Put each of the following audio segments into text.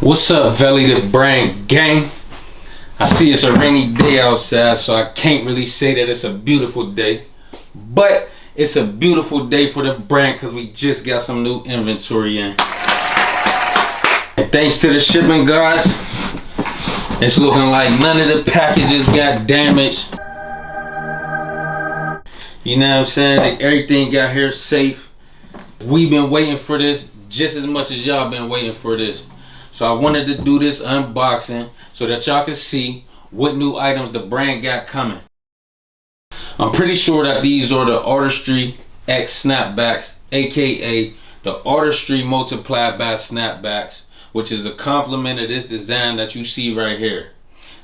What's up, Valley the Brand gang? I see it's a rainy day outside, so I can't really say that it's a beautiful day, but it's a beautiful day for the brand because we just got some new inventory in. And thanks to the shipping guys, it's looking like none of the packages got damaged. You know what I'm saying? Everything got here safe. We've been waiting for this just as much as y'all been waiting for this. So I wanted to do this unboxing so that y'all can see what new items the brand got coming. I'm pretty sure that these are the Artistry X snapbacks, aka the Artistry multiplied by snapbacks, which is a complement of this design that you see right here.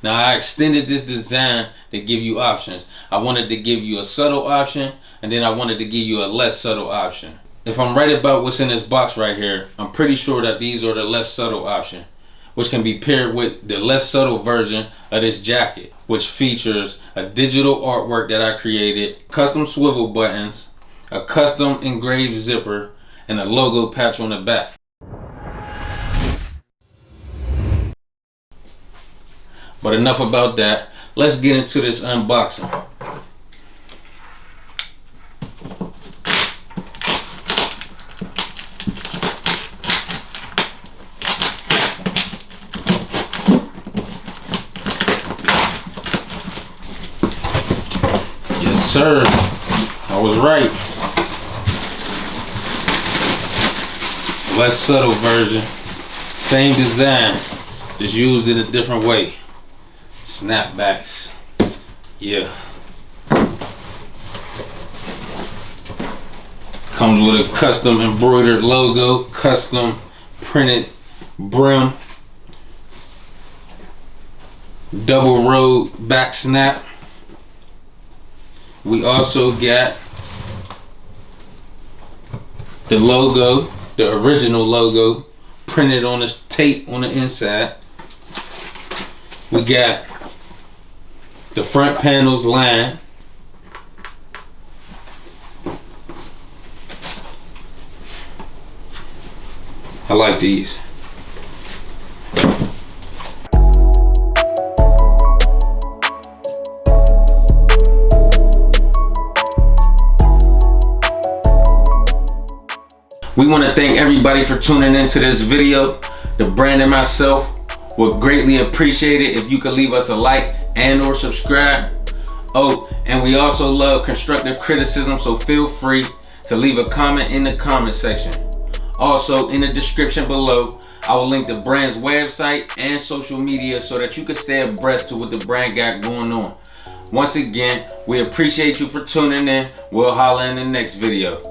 Now I extended this design to give you options. I wanted to give you a subtle option, and then I wanted to give you a less subtle option. If I'm right about what's in this box right here, I'm pretty sure that these are the less subtle option, which can be paired with the less subtle version of this jacket, which features a digital artwork that I created, custom swivel buttons, a custom engraved zipper, and a logo patch on the back. But enough about that. Let's get into this unboxing. Yes, sir. I was right. Less subtle version. Same design. Just used in a different way. Snapbacks. Yeah. Comes with a custom embroidered logo, custom printed brim, double row back snap. We also got the logo, the original logo, printed on this tape on the inside. We got the front panels line. I like these. We want to thank everybody for tuning into this video. The brand and myself would greatly appreciate it if you could leave us a like and or subscribe. Oh, and we also love constructive criticism, so feel free to leave a comment in the comment section. Also, in the description below, I will link the brand's website and social media so that you can stay abreast to what the brand got going on. Once again, we appreciate you for tuning in. We'll holler in the next video.